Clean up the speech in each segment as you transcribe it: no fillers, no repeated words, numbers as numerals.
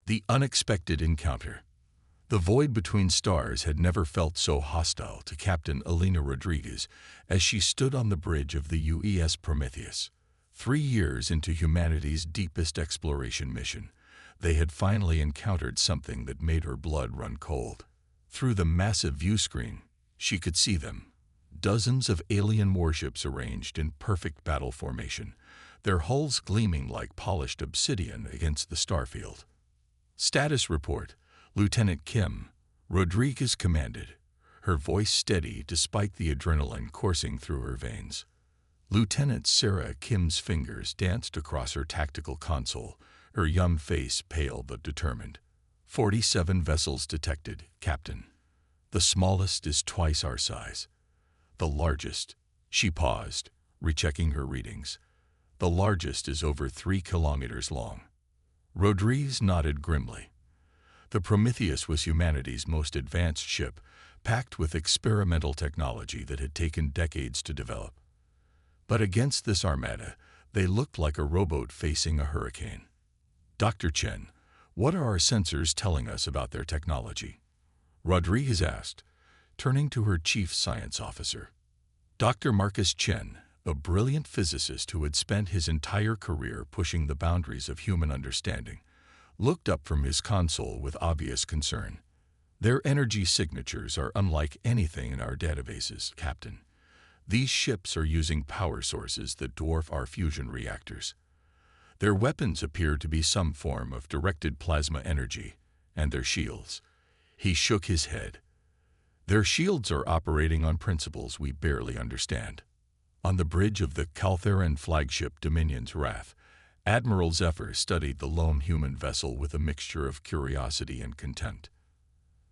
The unexpected encounter. The void between stars had never felt so hostile to Captain Elena Rodriguez as she stood on the bridge of the UES Prometheus. 3 years into humanity's deepest exploration mission, they had finally encountered something that made her blood run cold. Through the massive view screen, she could see them. Dozens of alien warships arranged in perfect battle formation, their hulls gleaming like polished obsidian against the starfield. Status report. Lieutenant Kim, Rodriguez commanded, her voice steady despite the adrenaline coursing through her veins. Lieutenant Sarah Kim's fingers danced across her tactical console, her young face pale but determined. 47 vessels detected, Captain. The smallest is twice our size. The largest. She paused, rechecking her readings. The largest is over 3 kilometers long. Rodriguez nodded grimly. The Prometheus was humanity's most advanced ship, packed with experimental technology that had taken decades to develop. But against this armada, they looked like a rowboat facing a hurricane. Dr. Chen, what are our sensors telling us about their technology? Rodriguez asked, turning to her chief science officer. Dr. Marcus Chen, a brilliant physicist who had spent his entire career pushing the boundaries of human understanding, looked up from his console with obvious concern. Their energy signatures are unlike anything in our databases, Captain. These ships are using power sources that dwarf our fusion reactors. Their weapons appear to be some form of directed plasma energy, and their shields. He shook his head. Their shields are operating on principles we barely understand. On the bridge of the Caltheran flagship Dominion's Wrath, Admiral Zephyr studied the lone human vessel with a mixture of curiosity and contempt.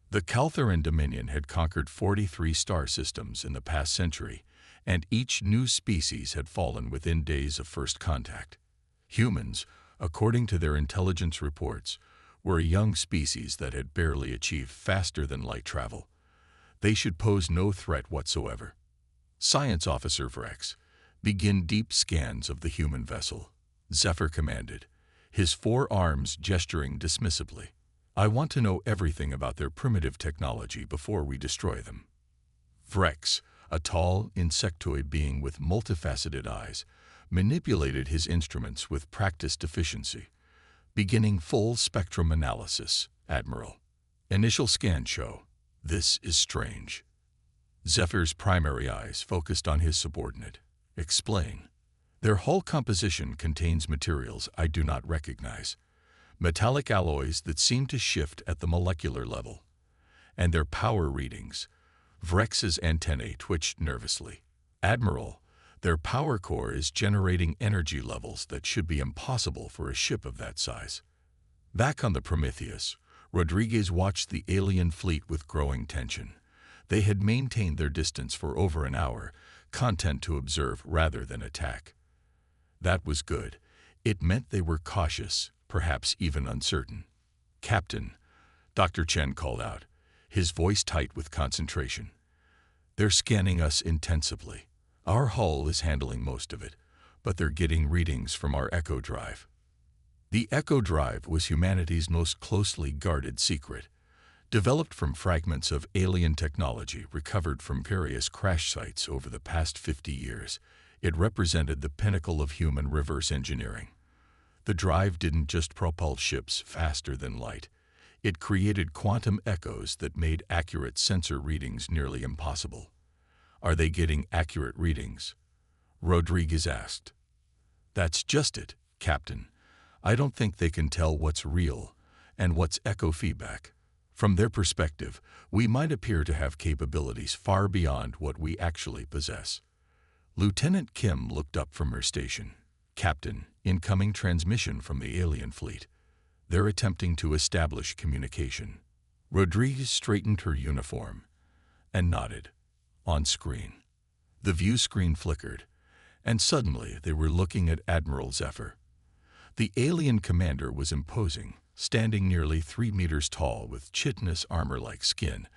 The Caltheran Dominion had conquered 43 star systems in the past century, and each new species had fallen within days of first contact. Humans, according to their intelligence reports, were a young species that had barely achieved faster-than-light travel. They should pose no threat whatsoever. Science Officer Vrex, begin deep scans of the human vessel, Zephyr commanded, his 4 arms gesturing dismissively. I want to know everything about their primitive technology before we destroy them. Vrex, a tall, insectoid being with multifaceted eyes, manipulated his instruments with practiced efficiency. Beginning full spectrum analysis, Admiral. Initial scan show. This is strange. Zephyr's primary eyes focused on his subordinate. Explain. Their hull composition contains materials I do not recognize. Metallic alloys that seem to shift at the molecular level. And their power readings. Vrex's antennae twitched nervously. Admiral, their power core is generating energy levels that should be impossible for a ship of that size. Back on the Prometheus, Rodriguez watched the alien fleet with growing tension. They had maintained their distance for over an hour, content to observe rather than attack. That was good. It meant they were cautious, perhaps even uncertain. Captain, Dr. Chen called out, his voice tight with concentration. They're scanning us intensively. Our hull is handling most of it, but they're getting readings from our Echo Drive. The Echo Drive was humanity's most closely guarded secret. Developed from fragments of alien technology recovered from various crash sites over the past 50 years, it represented the pinnacle of human reverse engineering. The drive didn't just propel ships faster than light. It created quantum echoes that made accurate sensor readings nearly impossible. Are they getting accurate readings? Rodriguez asked. That's just it, Captain. I don't think they can tell what's real and what's echo feedback. From their perspective, we might appear to have capabilities far beyond what we actually possess. Lieutenant Kim looked up from her station. Captain, incoming transmission from the alien fleet. They're attempting to establish communication. Rodriguez straightened her uniform and nodded. On screen. The view screen flickered, and suddenly they were looking at Admiral Zephyr. The alien commander was imposing, standing nearly 3 meters tall with chitinous armor-like skin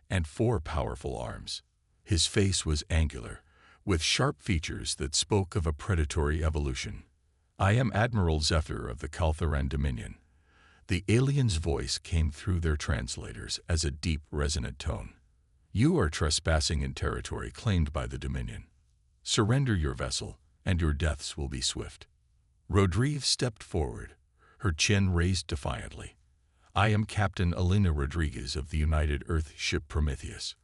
and 4 powerful arms. His face was angular, with sharp features that spoke of a predatory evolution. I am Admiral Zephyr of the Caltheran Dominion. The alien's voice came through their translators as a deep, resonant tone. "You are trespassing in territory claimed by the Dominion. Surrender your vessel, and your deaths will be swift." Rodriguez stepped forward, her chin raised defiantly. "I am Captain Elena Rodriguez of the United Earth ship Prometheus.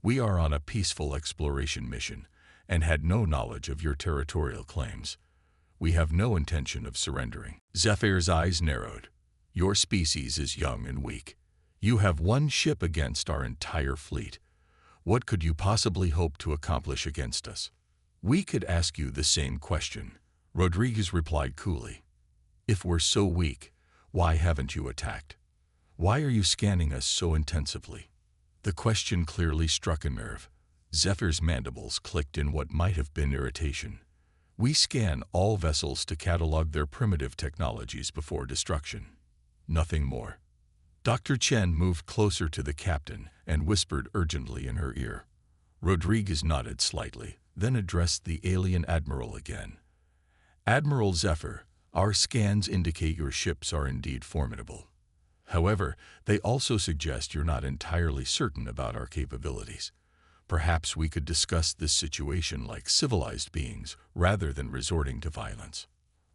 We are on a peaceful exploration mission and had no knowledge of your territorial claims. We have no intention of surrendering." Zephyr's eyes narrowed. "Your species is young and weak. You have one ship against our entire fleet. What could you possibly hope to accomplish against us?" "We could ask you the same question," Rodriguez replied coolly. "If we're so weak, why haven't you attacked? Why are you scanning us so intensively?" The question clearly struck a nerve. Zephyr's mandibles clicked in what might have been irritation. "We scan all vessels to catalog their primitive technologies before destruction. Nothing more." Dr. Chen moved closer to the captain and whispered urgently in her ear. Rodriguez nodded slightly, then addressed the alien admiral again. "Admiral Zephyr, our scans indicate your ships are indeed formidable. However, they also suggest you're not entirely certain about our capabilities. Perhaps we could discuss this situation like civilized beings rather than resorting to violence."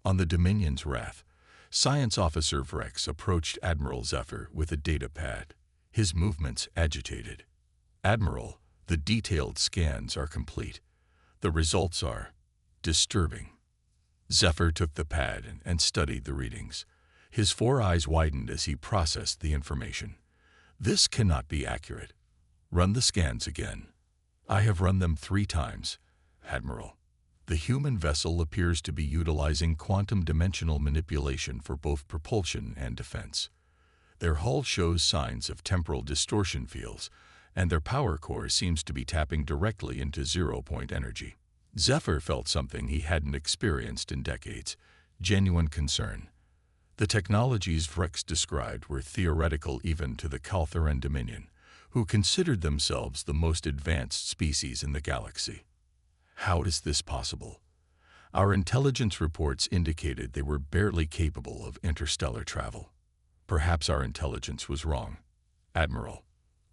On the Dominion's wrath, Science Officer Vrex approached Admiral Zephyr with a data pad, his movements agitated. "Admiral, the detailed scans are complete. The results are disturbing." Zephyr took the pad and studied the readings. His four eyes widened as he processed the information. "This cannot be accurate. Run the scans again." "I have run them 3 times, Admiral. The human vessel appears to be utilizing quantum dimensional manipulation for both propulsion and defense. Their hull shows signs of temporal distortion fields, and their power core seems to be tapping directly into zero-point energy." Zephyr felt something he hadn't experienced in decades: genuine concern. The technologies Vrex described were theoretical even to the Caltharan Dominion, who considered themselves the most advanced species in the galaxy. "How is this possible? Our intelligence reports indicated they were barely capable of interstellar travel. Perhaps our intelligence was wrong, Admiral.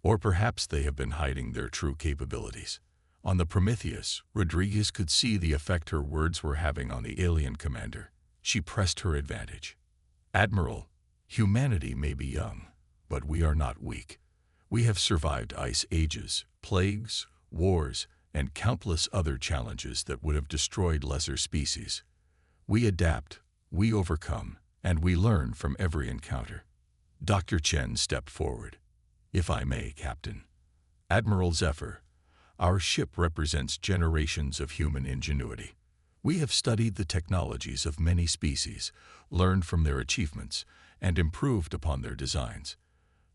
Or perhaps they have been hiding their true capabilities." On the Prometheus, Rodriguez could see the effect her words were having on the alien commander. She pressed her advantage. "Admiral, humanity may be young, but we are not weak. We have survived ice ages, plagues, wars, and countless other challenges that would have destroyed lesser species. We adapt, we overcome, and we learn from every encounter." Dr. Chen stepped forward. "If I may, Captain. Admiral Zephyr, our ship represents generations of human ingenuity. We have studied the technologies of many species, learned from their achievements, and improved upon their designs.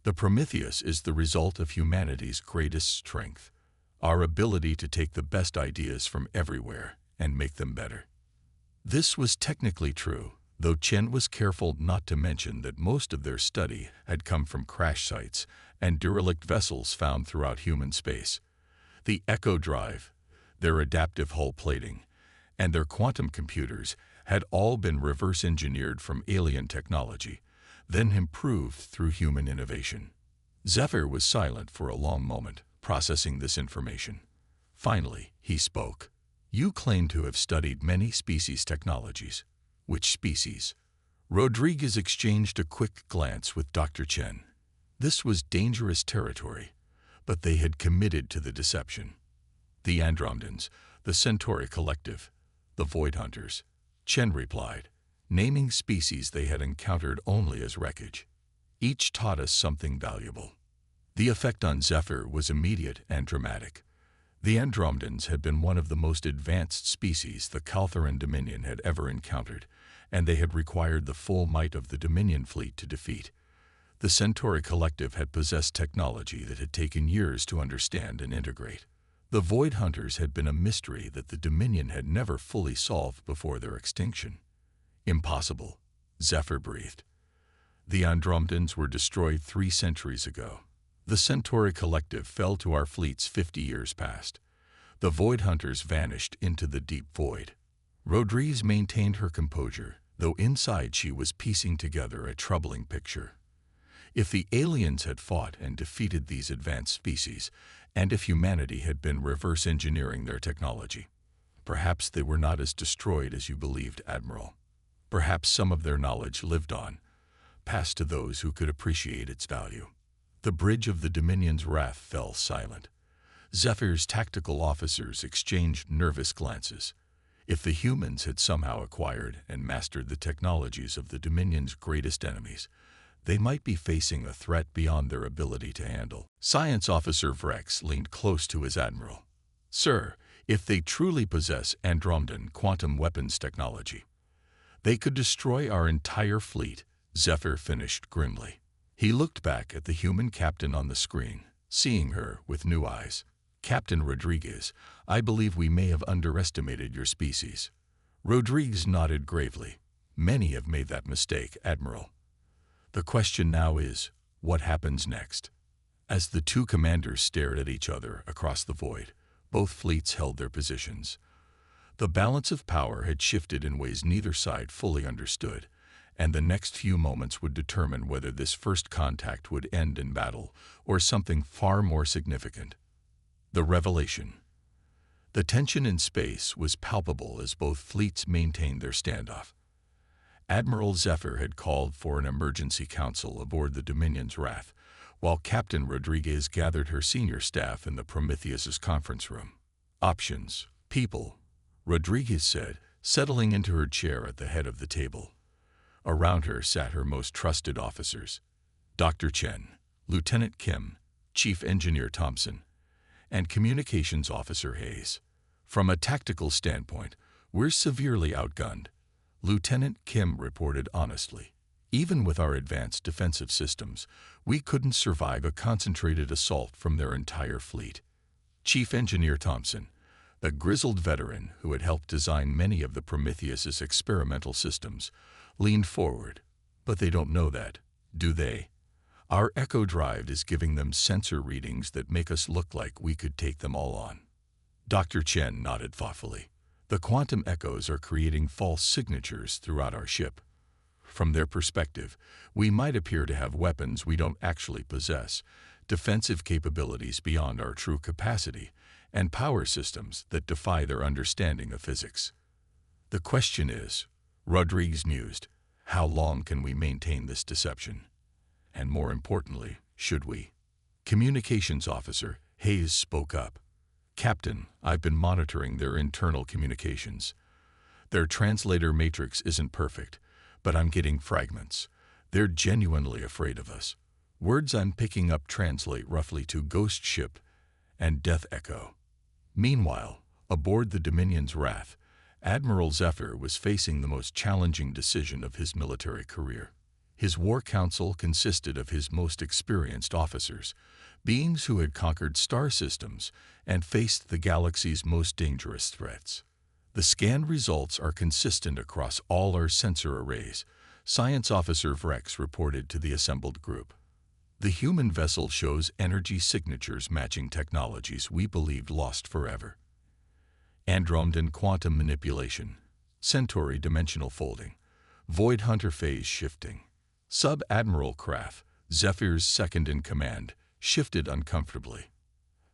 The Prometheus is the result of humanity's greatest strength, our ability to take the best ideas from everywhere and make them better." This was technically true, though Chen was careful not to mention that most of their study had come from crash sites and derelict vessels found throughout human space. The Echo Drive, their adaptive hull plating, and their quantum computers had all been reverse engineered from alien technology, then improved through human innovation. Zephyr was silent for a long moment, processing this information. Finally, he spoke. "You claim to have studied many species' technologies. Which species?" Rodriguez exchanged a quick glance with Dr. Chen. This was dangerous territory, but they had committed to the deception. "The Andromedans, the Centauri Collective, the Void Hunters," Chen replied, naming species they had encountered only as wreckage. "Each taught us something valuable." The effect on Zephyr was immediate and dramatic. The Andromedans had been one of the most advanced species the Caltharan Dominion had ever encountered, and they had required the full might of the Dominion fleet to defeat. The Centauri Collective had possessed technology that had taken years to understand and integrate. The Void Hunters had been a mystery that the Dominion had never fully solved before their extinction. "Impossible," Zephyr breathed. "The Andromedans were destroyed 3 centuries ago. The Centauri Collective fell to our fleets 50 years past. The Void Hunters vanished into the deep void." Rodriguez maintained her composure, though inside she was piecing together a troubling picture. If the aliens had fought and defeated these advanced species, and if humanity had been reverse engineering their technology, perhaps they were not as destroyed as you believed, Admiral. Perhaps some of their knowledge lived on, passed to those who could appreciate its value. The bridge of the Dominion's wrath fell silent. Zephyr's tactical officers exchanged nervous glances. If the humans had somehow acquired and mastered the technologies of the Dominion's greatest enemies, they might be facing a threat beyond their ability to handle. Science Officer Vrex leaned close to his admiral. "Sir, if they truly possess Andromedan quantum weapons technology, they could destroy our entire fleet," Zephyr finished grimly. He looked back at the human captain on the screen, seeing her with new eyes. "Captain Rodriguez, I believe we may have underestimated your species." Rodriguez nodded gravely. "Many have made that mistake, Admiral. The question now is, what happens next?" As the two commanders stared at each other across the void, both fleets held their positions. The balance of power had shifted in ways neither side fully understood, and the next few moments would determine whether this first contact would end in battle or something far more significant. The revelation. The tension in space was palpable as both fleets maintained their standoff. Admiral Zephyr had called for an emergency council aboard the Dominion's Wrath, while Captain Rodriguez gathered her senior staff in the Prometheus's conference room. "Options. People," Rodriguez said, settling into her chair at the head of the table. Around her sat her most trusted officers: Dr. Chen, Lieutenant Kim, Chief Engineer Thompson, and Communications Officer Hayes. "From a tactical standpoint, we're severely outgunned," Lieutenant Kim reported honestly. "Even with our advanced defensive systems, we couldn't survive a concentrated assault from their entire fleet." Chief Engineer Thompson, a grizzled veteran who had helped design many of the Prometheus's experimental systems, leaned forward. "But they don't know that, do they? Our echo drive is giving them sensor readings that make us look like we could take them all on." Dr. Chen nodded thoughtfully. "The quantum echoes are creating false signatures throughout our ship. From their perspective, we might appear to have weapons we don't actually possess, defensive capabilities beyond our true capacity, and power systems that defy their understanding of physics. The question is," Rodriguez mused, "how long can we maintain this deception? And more importantly, should we?" Communications Officer Hayes spoke up. "Captain, I've been monitoring their internal communications. Their translator matrix isn't perfect, but I'm getting fragments. They're genuinely afraid of us. Words I'm picking up translate roughly to ghost ship and death echo." Meanwhile, aboard the Dominion's Wrath, Admiral Zephyr was facing the most challenging decision of his military career. His war council consisted of his most experienced officers, beings who had conquered star systems and faced the galaxy's most dangerous threats. "The scan results are consistent across all our sensor arrays," Science Officer Vrex reported to the assembled group. "The human vessel shows energy signatures matching technologies we believed lost forever. Andromedan quantum manipulation, Centauri dimensional folding, Void Hunter phase shifting." Sub-Admiral Kraft, Zephyr's second-in-command, shifted uncomfortably.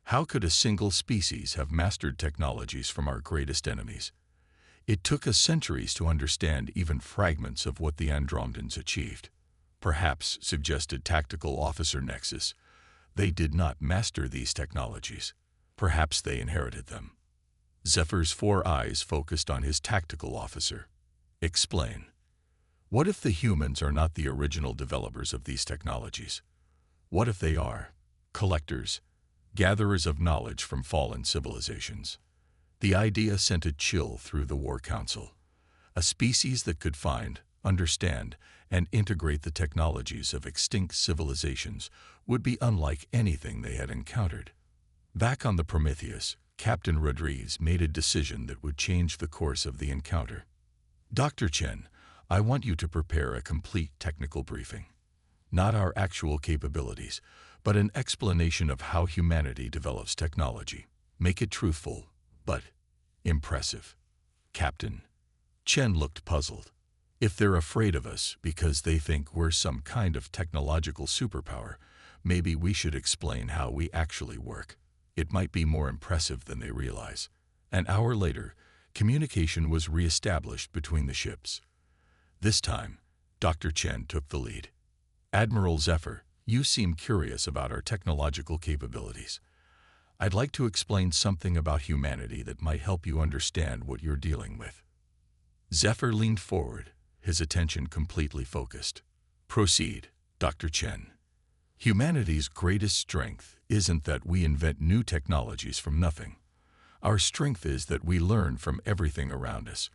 How could a single species have mastered technologies from our greatest enemies? It took us centuries to understand even fragments of what the Andromedans achieved. "Perhaps," suggested Tactical Officer Nexus, "they did not master these technologies. Perhaps they inherited them." Zephyr's 4 eyes focused on his tactical officer. "Explain. What if the humans are not the original developers of these technologies? What if they are collectors, gatherers of knowledge from fallen civilizations?" The idea sent a chill through the War Council. A species that could find, understand, and integrate the technologies of extinct civilizations would be unlike anything they had encountered. Back on the Prometheus, Captain Rodriguez made a decision that would change the course of the encounter. "Dr. Chen, I want you to prepare a complete technical briefing. Not our actual capabilities, but an explanation of how humanity develops technology. Make it truthful, but impressive." "Captain." Chen looked puzzled. If they're afraid of us because they think we're some kind of technological superpower, maybe we should explain how we actually work. It might be more impressive than they realize. An hour later, communication was re-established between the ships. This time, Dr. Chen took the lead. Admiral Zephyr, you seem curious about our technological capabilities. I'd like to explain something about humanity that might help you understand what you're dealing with. Zephyr leaned forward, his attention completely focused. Proceed, Dr. Chen. Humanity's greatest strength isn't that we invent new technologies from nothing. Our strength is that we learn from everything around us.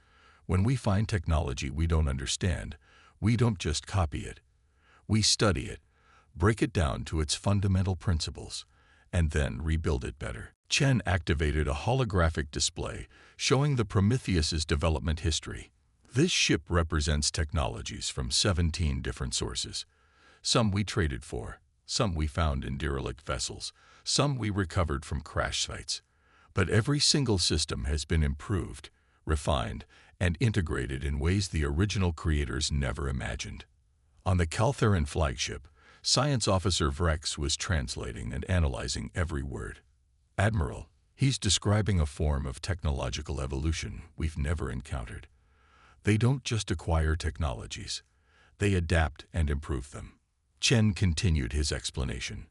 When we find technology we don't understand, we don't just copy it. We study it, break it down to its fundamental principles, and then rebuild it better. Chen activated a holographic display showing the Prometheus's development history. This ship represents technologies from 17 different sources. Some we traded for, some we found in derelict vessels, some we recovered from crash sites. But every single system has been improved, refined, and integrated in ways the original creators never imagined. On the Caltheran flagship, Science Officer Vrex was translating and analyzing every word. Admiral, he's describing a form of technological evolution we've never encountered. They don't just acquire technologies, they adapt and improve them. Chen continued his explanation.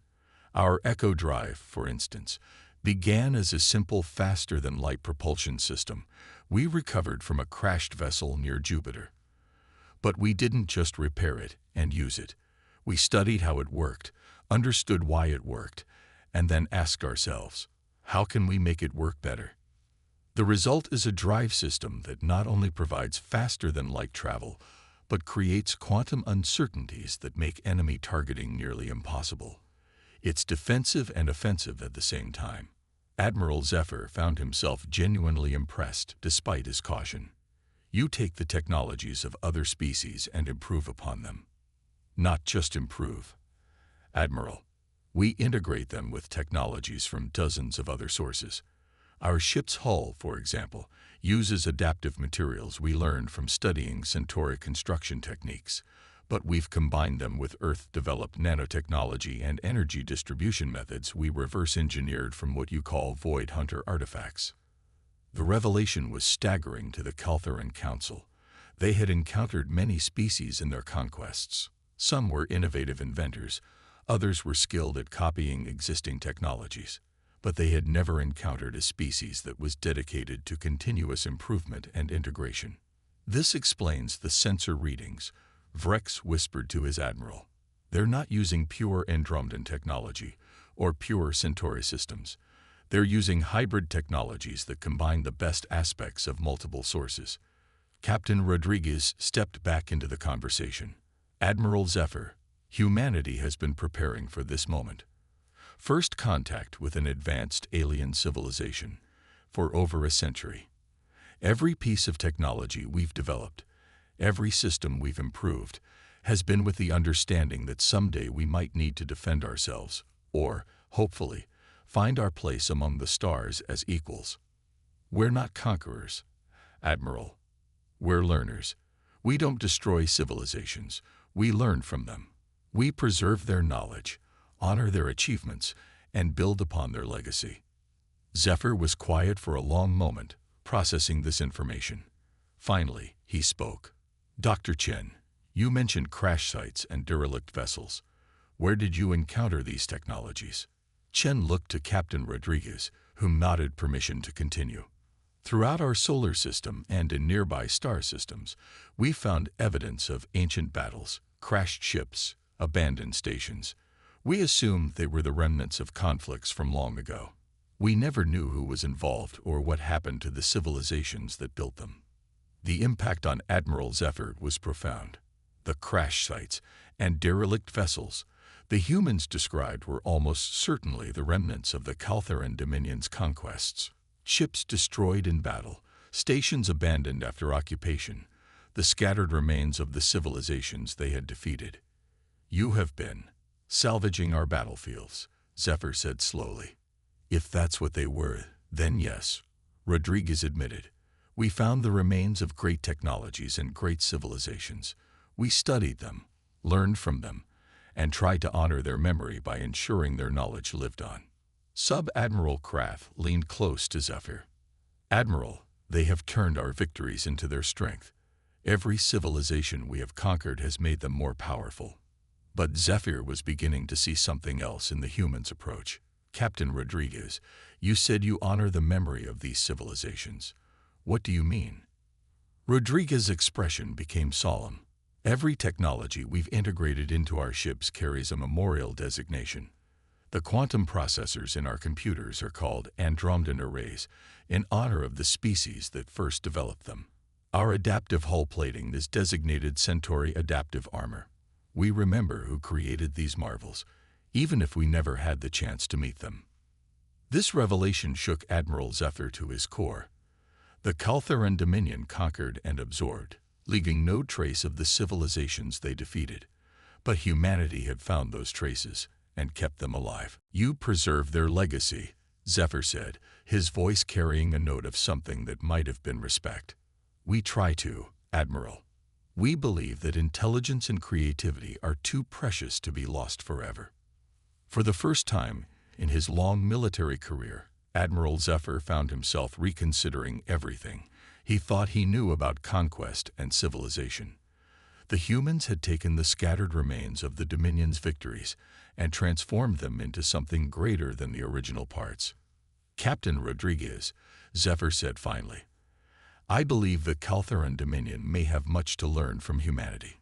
Our Echo Drive, for instance, began as a simple faster-than-light propulsion system we recovered from a crashed vessel near Jupiter. But we didn't just repair it and use it. We studied how it worked, understood why it worked, and then asked ourselves, how can we make it work better? The result is a drive system that not only provides faster-than-light travel, but creates quantum uncertainties that make enemy targeting nearly impossible. It's defensive and offensive at the same time. Admiral Zephyr found himself genuinely impressed despite his caution. You take the technologies of other species and improve upon them. Not just improve. Admiral, we integrate them with technologies from dozens of other sources. Our ship's hull, for example, uses adaptive materials we learned from studying Centauri construction techniques, but we've combined them with Earth-developed nanotechnology and energy distribution methods we reverse-engineered from what you call Void Hunter artifacts. The revelation was staggering to the Caltheran Council. They had encountered many species in their conquests. Some were innovative inventors, others were skilled at copying existing technologies, but they had never encountered a species that was dedicated to continuous improvement and integration. This explains the sensor readings, Vrex whispered to his admiral. They're not using pure Andromedan technology or pure Centauri systems. They're using hybrid technologies that combine the best aspects of multiple sources. Captain Rodriguez stepped back into the conversation. Admiral Zephyr, humanity has been preparing for this moment. First contact with an advanced alien civilization for over a century. Every piece of technology we've developed, every system we've improved, has been with the understanding that someday we might need to defend ourselves, or, hopefully, find our place among the stars as equals. We're not conquerors, Admiral. We're learners. We don't destroy civilizations. We learn from them. We preserve their knowledge, honor their achievements, and build upon their legacy. Zephyr was quiet for a long moment, processing this information. Finally, he spoke. Dr. Chen, you mentioned crash sites and derelict vessels. Where did you encounter these technologies? Chen looked to Captain Rodriguez, who nodded permission to continue. Throughout our solar system and in nearby star systems, we found evidence of ancient battles, crashed ships, abandoned stations. We assumed they were the remnants of conflicts from long ago. We never knew who was involved or what happened to the civilizations that built them. The impact on Admiral Zephyr was profound. The crash sites and derelict vessels the humans described were almost certainly the remnants of the Caltheran Dominion's conquests. Ships destroyed in battle, stations abandoned after occupation, the scattered remains of the civilizations they had defeated. You have been salvaging our battlefields, Zephyr said slowly. If that's what they were, then yes, Rodriguez admitted. We found the remains of great technologies and great civilizations. We studied them, learned from them, and tried to honor their memory by ensuring their knowledge lived on. Sub-Admiral Kraft leaned close to Zephyr. Admiral, they have turned our victories into their strength. Every civilization we have conquered has made them more powerful. But Zephyr was beginning to see something else in the humans' approach. Captain Rodriguez, you said you honor the memory of these civilizations. What do you mean? Rodriguez's expression became solemn. Every technology we've integrated into our ships carries a memorial designation. The quantum processors in our computers are called Andromedan arrays, in honor of the species that first developed them. Our adaptive hull plating is designated Centauri Adaptive Armor. We remember who created these marvels, even if we never had the chance to meet them. This revelation shook Admiral Zephyr to his core. The Caltheran Dominion conquered and absorbed, leaving no trace of the civilizations they defeated. But humanity had found those traces and kept them alive. You preserve their legacy, Zephyr said, his voice carrying a note of something that might have been respect. We try to, Admiral. We believe that intelligence and creativity are too precious to be lost forever. For the first time in his long military career, Admiral Zephyr found himself reconsidering everything he thought he knew about conquest and civilization. The humans had taken the scattered remains of the Dominion's victories and transformed them into something greater than the original parts. Captain Rodriguez, Zephyr said finally, I believe the Caltheran Dominion may have much to learn from humanity.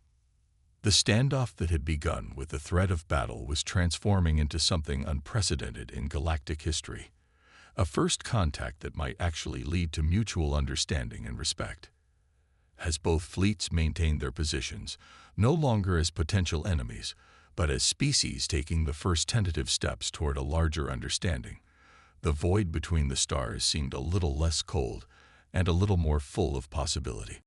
The standoff that had begun with the threat of battle was transforming into something unprecedented in galactic history. A first contact that might actually lead to mutual understanding and respect. As both fleets maintained their positions, no longer as potential enemies, but as species taking the first tentative steps toward a larger understanding, the void between the stars seemed a little less cold and a little more full of possibility.